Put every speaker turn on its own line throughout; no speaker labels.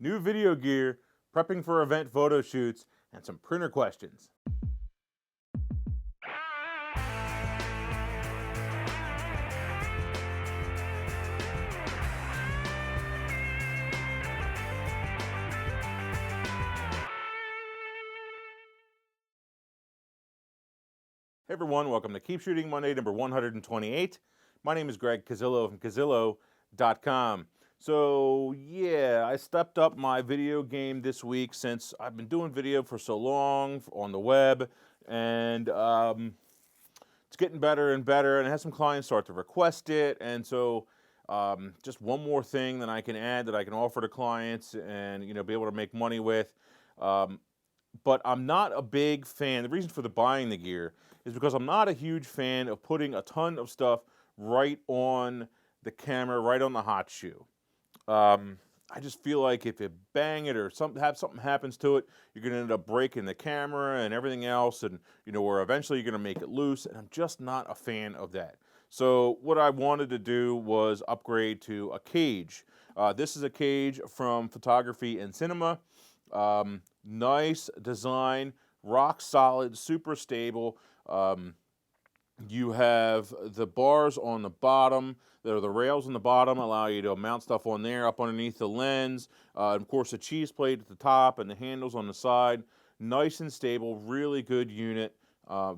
new video gear, prepping for event photo shoots, and some printer questions. Hey everyone, welcome to Keep Shooting Monday number 128. My name is Greg Cazillo from Cazillo.com. So yeah, I stepped up my video game this week since I've been doing video for so long on the web, and it's getting better and better, and I had some clients start to request it, and so just one more thing that I can add that I can offer to clients and be able to make money with. But I'm not a big fan. The reason for the buying the gear is because I'm not a huge fan of putting a ton of stuff right on the camera, right on the hot shoe. I just feel like if you bang it or something happens to it, you're going to end up breaking the camera and everything else, and where eventually you're going to make it loose, and I'm just not a fan of that. So what I wanted to do was upgrade to a cage. This is a cage from Photography and Cinema. Nice design, rock solid, super stable. You have the bars on the bottom. There are the rails on the bottom, allow you to mount stuff on there, up underneath the lens. Of course, the cheese plate at the top and the handles on the side. Nice and stable, really good unit.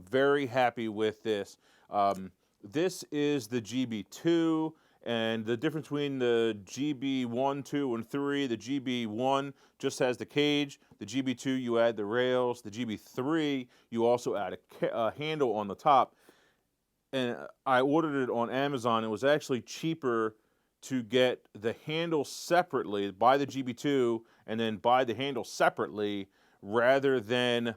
Very happy with this. This is the GB2. And the difference between the GB1, 2, and 3, the GB1 just has the cage. The GB2, you add the rails. The GB3, you also add a handle on the top. And I ordered it on Amazon. It was actually cheaper to get the handle separately, buy the GB2, and then buy the handle separately, rather than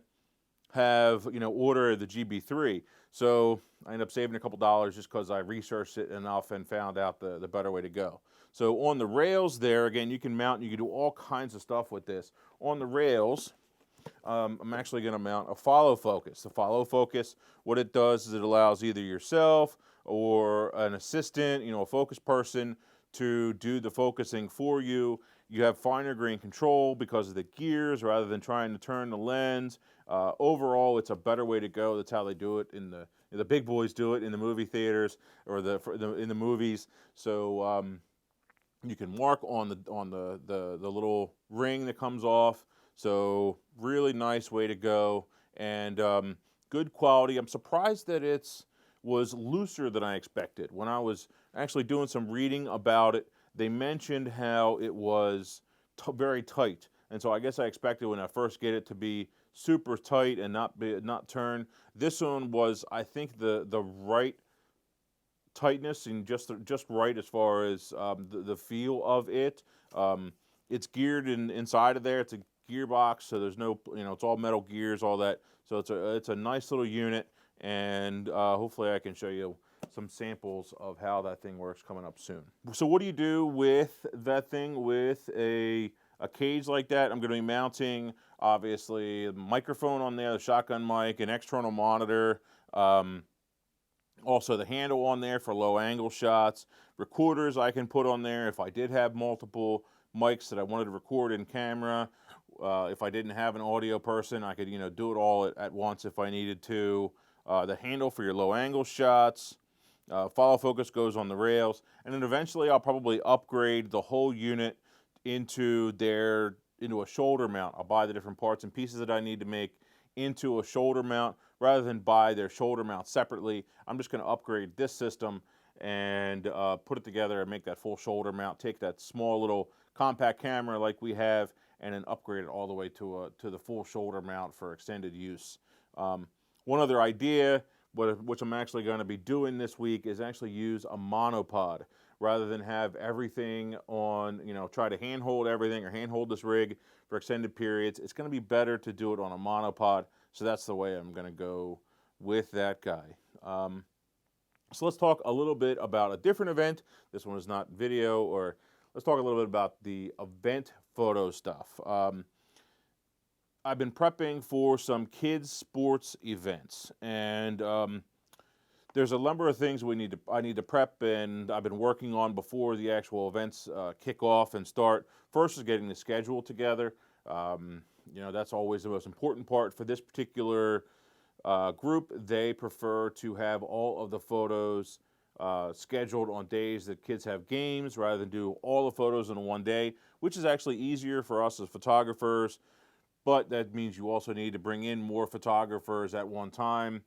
have, order the GB3. So I ended up saving a couple dollars just because I researched it enough and found out the better way to go. So on the rails there, again, you can mount, you can do all kinds of stuff with this. On the rails, I'm actually going to mount a follow focus. The follow focus, what it does is it allows either yourself or an assistant, a focus person, to do the focusing for you. You have finer grain control because of the gears rather than trying to turn the lens. Overall, it's a better way to go. That's how they do it in the big boys do it in the movie theaters or in the movies. So you can mark on the little ring that comes off. So really nice way to go, and good quality. I'm surprised that it was looser than I expected. When I was actually doing some reading about it, they mentioned how it was very tight, and so I guess I expected when I first get it to be super tight and not turn. This one was, I think, the right tightness and just right as far as the feel of it. It's geared inside of there. It's a gearbox, so there's no, it's all metal gears, all that. So it's a nice little unit, and hopefully I can show you some samples of how that thing works coming up soon. So what do you do with that thing with a cage like that? I'm going to be mounting, obviously, a microphone on there, the shotgun mic, an external monitor, also the handle on there for low angle shots, recorders I can put on there if I did have multiple mics that I wanted to record in camera. If I didn't have an audio person, I could do it all at once if I needed to. The handle for your low angle shots. Follow focus goes on the rails, and then eventually I'll probably upgrade the whole unit into a shoulder mount. I'll buy the different parts and pieces that I need to make into a shoulder mount rather than buy their shoulder mount separately. I'm just going to upgrade this system and put it together and make that full shoulder mount. Take that small little compact camera like we have, and then upgrade it all the way to the full shoulder mount for extended use. One other idea, which I'm actually going to be doing this week, is actually use a monopod rather than have everything on, try to handhold everything or handhold this rig for extended periods. It's going to be better to do it on a monopod, so that's the way I'm going to go with that guy. So let's talk a little bit about a different event. This one is not video, or let's talk a little bit about the event photo stuff. I've been prepping for some kids sports events, and there's a number of things I need to prep, and I've been working on before the actual events kick off and start. First is getting the schedule together. That's always the most important part for this particular group. They prefer to have all of the photos scheduled on days that kids have games rather than do all the photos in one day, which is actually easier for us as photographers, but that means you also need to bring in more photographers at one time.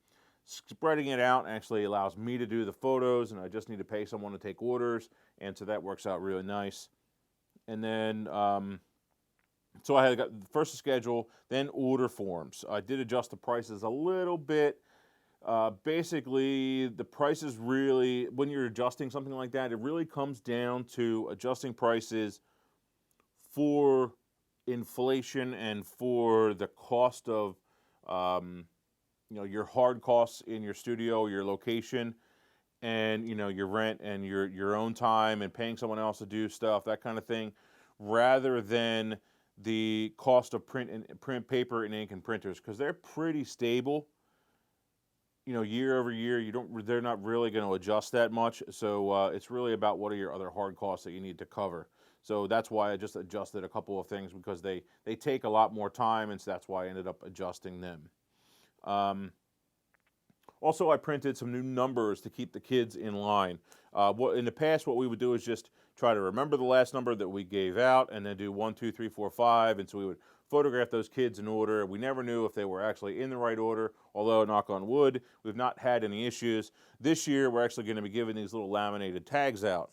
Spreading it out actually allows me to do the photos, and I just need to pay someone to take orders, and so that works out really nice. And then, so I had got first the schedule, then order forms. I did adjust the prices a little bit. Basically, the prices really, when you're adjusting something like that, it really comes down to adjusting prices for inflation and for the cost of your hard costs in your studio, your location, and your rent and your own time and paying someone else to do stuff, that kind of thing, rather than the cost of print paper and ink and printers, because they're pretty stable. Year over year, they're not really going to adjust that much. So it's really about what are your other hard costs that you need to cover. So that's why I just adjusted a couple of things, because they take a lot more time, and so that's why I ended up adjusting them. Also, I printed some new numbers to keep the kids in line. In the past, what we would do is just try to remember the last number that we gave out, and then do 1, 2, 3, 4, 5, and so we would photograph those kids in order. We never knew if they were actually in the right order, although, knock on wood, we've not had any issues. This year, we're actually going to be giving these little laminated tags out.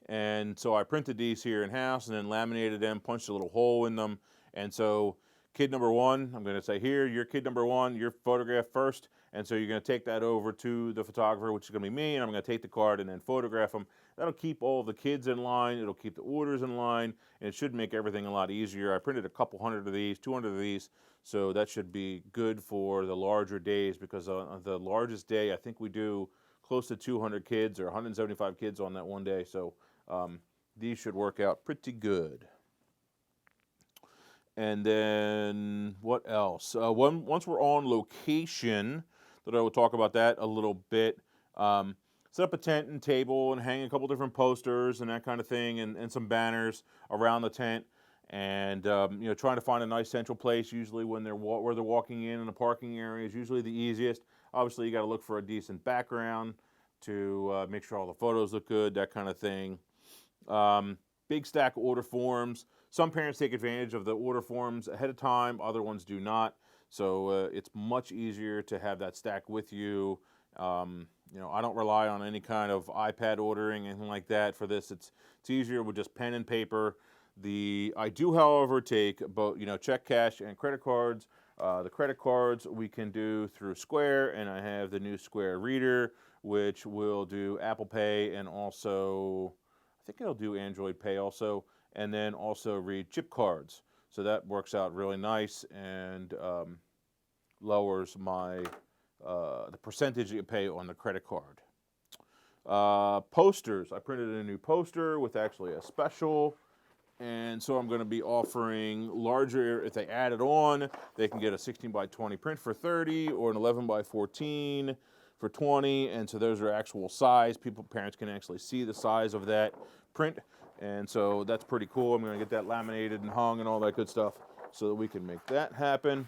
And so I printed these here in-house and then laminated them, punched a little hole in them. And so kid number 1, I'm going to say, here, you're kid number 1, you're photographed first. And so you're going to take that over to the photographer, which is going to be me, and I'm going to take the card and then photograph them. That'll keep all the kids in line. It'll keep the orders in line, and it should make everything a lot easier. I printed a couple hundred of these, 200 of these, so that should be good for the larger days, because on the largest day, I think we do close to 200 kids or 175 kids on that one day. So these should work out pretty good. And then what else? Once we're on location, that I will talk about that a little bit. Set up a tent and table and hang a couple different posters and that kind of thing, and some banners around the tent. And trying to find a nice central place. Usually when where they're walking in the parking area is usually the easiest. Obviously, you got to look for a decent background to make sure all the photos look good, that kind of thing. Big stack of order forms. Some parents take advantage of the order forms ahead of time. Other ones do not. So it's much easier to have that stack with you. I don't rely on any kind of iPad ordering, anything like that for this. It's easier with just pen and paper. I do, however, take both, check, cash, and credit cards. The credit cards we can do through Square, and I have the new Square Reader, which will do Apple Pay, and also, I think it'll do Android Pay also, and then also read chip cards. So that works out really nice and lowers the percentage you pay on the credit card. Posters. I printed a new poster with actually a special. And so I'm going to be offering larger. If they add it on, they can get a 16 by 20 print for $30 or an 11 by 14 for $20. And so those are actual size. Parents can actually see the size of that print. And so that's pretty cool. I'm going to get that laminated and hung and all that good stuff so that we can make that happen.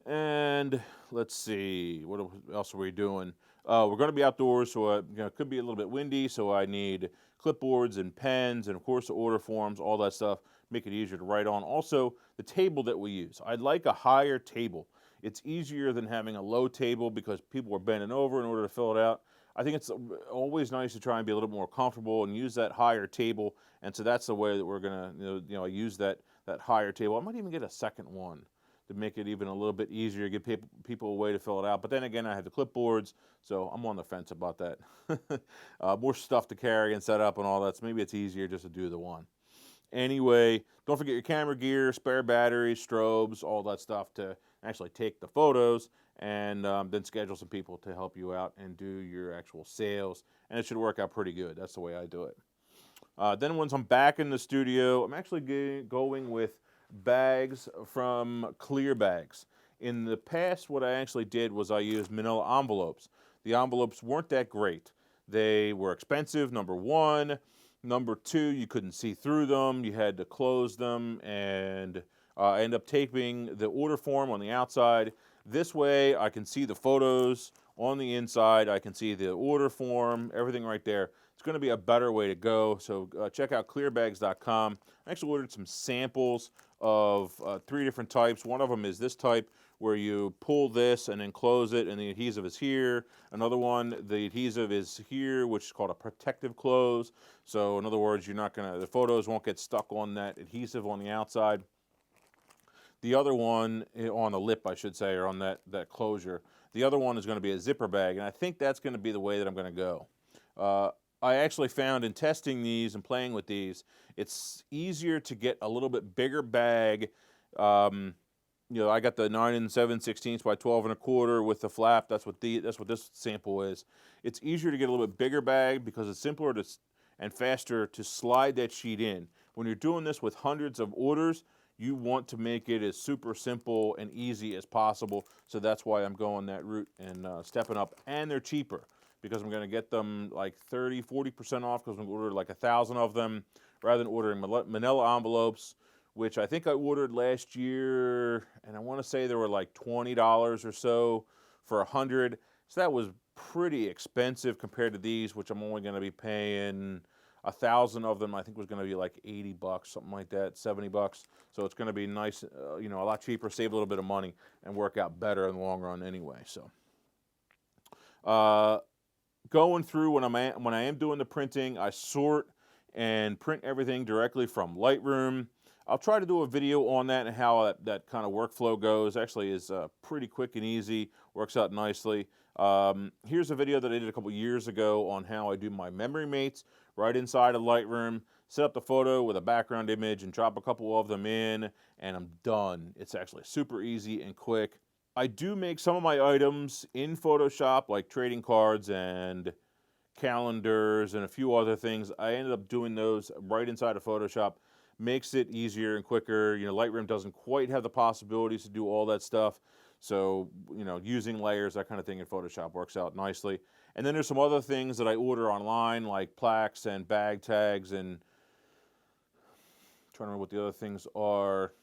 And let's see, what else are we doing? We're going to be outdoors, so it could be a little bit windy, so I need clipboards and pens and, of course, the order forms, all that stuff, make it easier to write on. Also, the table that we use. I'd like a higher table. It's easier than having a low table because people are bending over in order to fill it out. I think it's always nice to try and be a little more comfortable and use that higher table, and so that's the way that we're going to use that higher table. I might even get a second one to make it even a little bit easier, give people a way to fill it out. But then again, I have the clipboards, so I'm on the fence about that. More stuff to carry and set up and all that, so maybe it's easier just to do the one. Anyway, don't forget your camera gear, spare batteries, strobes, all that stuff to actually take the photos, and then schedule some people to help you out and do your actual sales, and it should work out pretty good. That's the way I do it. Then once I'm back in the studio, I'm actually going with bags from Clear Bags. In the past, what I actually did was I used manila envelopes. The envelopes weren't that great. They were expensive, number one. Number two, you couldn't see through them. You had to close them, and I end up taping the order form on the outside. This way, I can see the photos on the inside. I can see the order form, everything right there. It's going to be a better way to go. So check out clearbags.com. I actually ordered some samples of 3 different types. One of them is this type where you pull this and then close it, and the adhesive is here. Another one, the adhesive is here, which is called a protective close. So in other words, the photos won't get stuck on that adhesive on the outside. The other one, on the lip, I should say, or on that closure. The other one is going to be a zipper bag, and I think that's going to be the way that I'm going to go. I actually found in testing these and playing with these, it's easier to get a little bit bigger bag. I got the 9 7/16 by 12 1/4 with the flap. That's what this sample is. It's easier to get a little bit bigger bag because it's simpler and faster to slide that sheet in. When you're doing this with hundreds of orders, you want to make it as super simple and easy as possible. So that's why I'm going that route and stepping up. And they're cheaper because I'm going to get them like 30, 40% off because I'm going to order like 1,000 of them rather than ordering manila envelopes, which I think I ordered last year, and I want to say they were like $20 or so for 100. So that was pretty expensive compared to these, which I'm only going to be paying 1,000 of them. I think was going to be like $80, something like that, $70. So it's going to be nice, a lot cheaper, save a little bit of money, and work out better in the long run anyway. So going through when I am doing the printing, I sort and print everything directly from Lightroom. I'll try to do a video on that and how that kind of workflow goes. Actually is pretty quick and easy, works out nicely. Here's a video that I did a couple years ago on how I do my memory mates right inside of Lightroom. Set up the photo with a background image and drop a couple of them in, and I'm done. It's actually super easy and quick. I do make some of my items in Photoshop, like trading cards and calendars and a few other things. I ended up doing those right inside of Photoshop. Makes it easier and quicker. Lightroom doesn't quite have the possibilities to do all that stuff. So, using layers, that kind of thing in Photoshop works out nicely. And then there's some other things that I order online, like plaques and bag tags and I'm trying to remember what the other things are.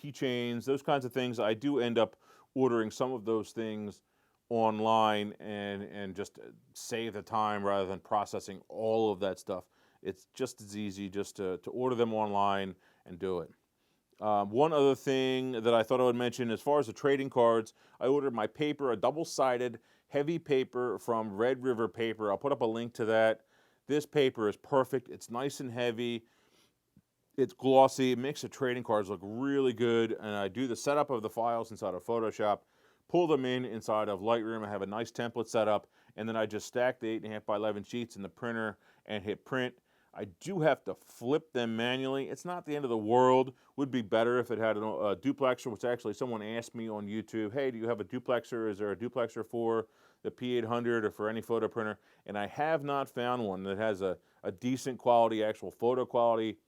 Keychains, those kinds of things. I do end up ordering some of those things online and just save the time rather than processing all of that stuff. It's just as easy just to order them online and do it. One other thing that I thought I would mention, as far as the trading cards, I ordered my paper, a double-sided heavy paper from Red River Paper. I'll put up a link to that. This paper is perfect. It's nice and heavy. It's glossy. It makes the trading cards look really good. And I do the setup of the files inside of Photoshop, pull them inside of Lightroom. I have a nice template set up, and then I just stack the 8.5 by 11 sheets in the printer and hit print. I do have to flip them manually. It's not the end of the world. Would be better if it had a duplexer, which actually someone asked me on YouTube, hey, do you have a duplexer? Is there a duplexer for the P800 or for any photo printer? And I have not found one that has a decent quality, actual photo quality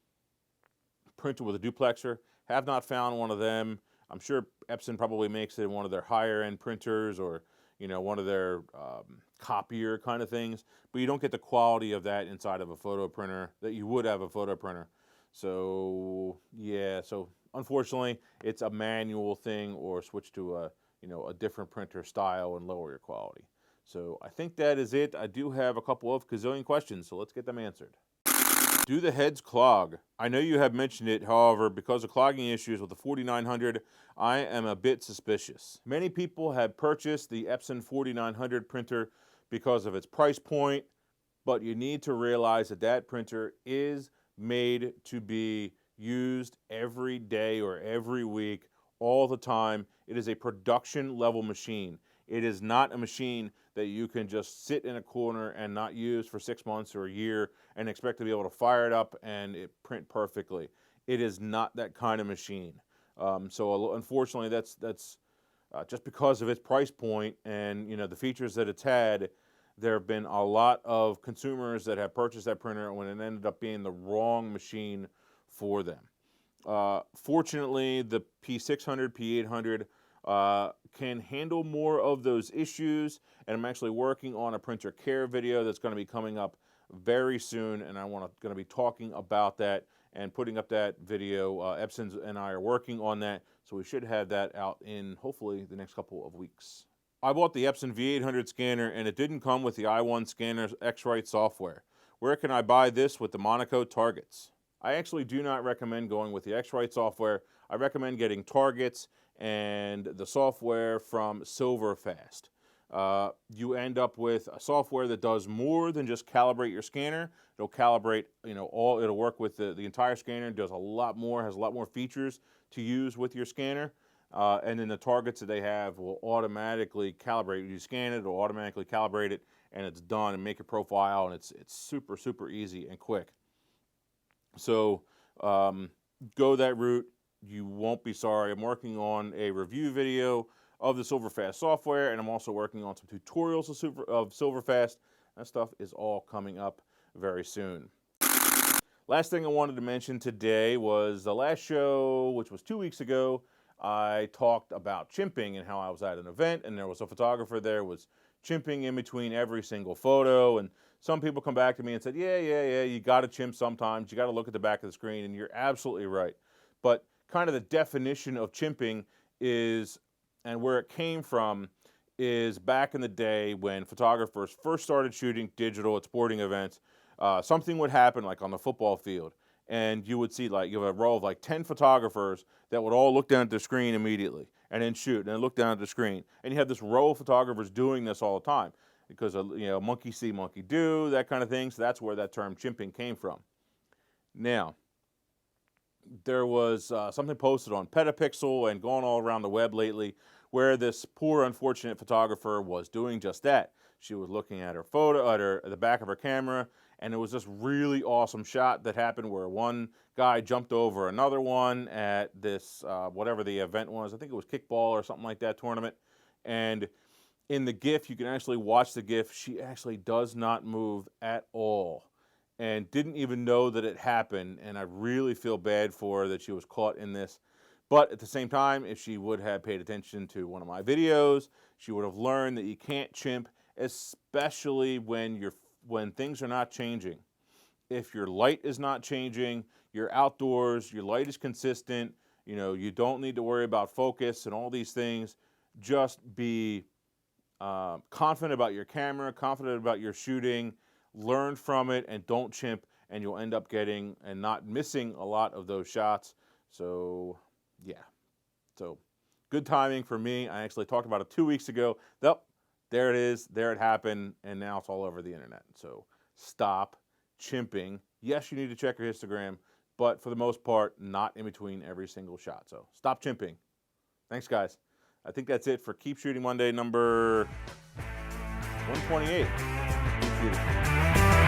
printer with a duplexer. Have not found one of them. I'm sure Epson probably makes it in one of their higher end printers or one of their copier kind of things, but you don't get the quality of that inside of a photo printer that you would have a photo printer. So yeah, so unfortunately it's a manual thing or switch to a different printer style and lower your quality. So I think that is it. I do have a couple of Cazillion questions, so let's get them answered. Do the heads clog? I know you have mentioned it, however, because of clogging issues with the 4900, I am a bit suspicious. Many people have purchased the Epson 4900 printer because of its price point, but you need to realize that printer is made to be used every day or every week, all the time. It is a production level machine. It is not a machine that you can just sit in a corner and not use for 6 months or a year and expect to be able to fire it up and it print perfectly. It is not that kind of machine. So unfortunately, that's just because of its price point and the features that it's had. There have been a lot of consumers that have purchased that printer when it ended up being the wrong machine for them. Fortunately, the P600, P800 can handle more of those issues, and I'm actually working on a printer care video that's going to be coming up very soon, and I'm going to be talking about that and putting up that video. Epson and I are working on that, so we should have that out in hopefully the next couple of weeks. I bought the Epson V800 scanner, and it didn't come with the i1 Scanner X-Rite software. Where can I buy this with the Monopod targets? I actually do not recommend going with the X-Rite software. I recommend getting targets and the software from Silverfast. You end up with a software that does more than just calibrate your scanner. It'll calibrate, it'll work with the entire scanner. It does a lot more, has a lot more features to use with your scanner. And then the targets that they have will automatically calibrate. You scan it, it'll automatically calibrate it, and it's done, and make a profile, and it's super, super easy and quick. So go that route. You won't be sorry. I'm working on a review video of the Silverfast software, and I'm also working on some tutorials of Silverfast. That stuff is all coming up very soon. Last thing I wanted to mention today was the last show, which was 2 weeks ago. I talked about chimping and how I was at an event, and there was a photographer there was chimping in between every single photo, and some people come back to me and said, yeah, you got to chimp sometimes. You got to look at the back of the screen, and you're absolutely right. But kind of the definition of chimping is, and where it came from, is back in the day when photographers first started shooting digital at sporting events. Something would happen like on the football field, and you would see like you have a row of like 10 photographers that would all look down at the screen immediately and then shoot and then look down at the screen. And you have this row of photographers doing this all the time because of, monkey see, monkey do, that kind of thing. So that's where that term chimping came from. Now, there was something posted on Petapixel and going all around the web lately where this poor, unfortunate photographer was doing just that. She was looking at her photo, at the back of her camera, and it was this really awesome shot that happened where one guy jumped over another one at this, whatever the event was. I think it was kickball or something like that tournament. And in the GIF, you can actually watch the GIF. She actually does not move at all and didn't even know that it happened. And I really feel bad for her that she was caught in this. But at the same time, if she would have paid attention to one of my videos, she would have learned that you can't chimp, especially when things are not changing. If your light is not changing, you're outdoors, your light is consistent, you don't need to worry about focus and all these things. Just be confident about your camera, confident about your shooting, learn from it, and don't chimp, and you'll end up getting and not missing a lot of those shots. So, yeah. So, good timing for me. I actually talked about it 2 weeks ago. Yep, there it is. There it happened, and now it's all over the internet. So, stop chimping. Yes, you need to check your histogram, but for the most part, not in between every single shot. So, stop chimping. Thanks, guys. I think that's it for Keep Shooting Monday number 128. Keep shooting.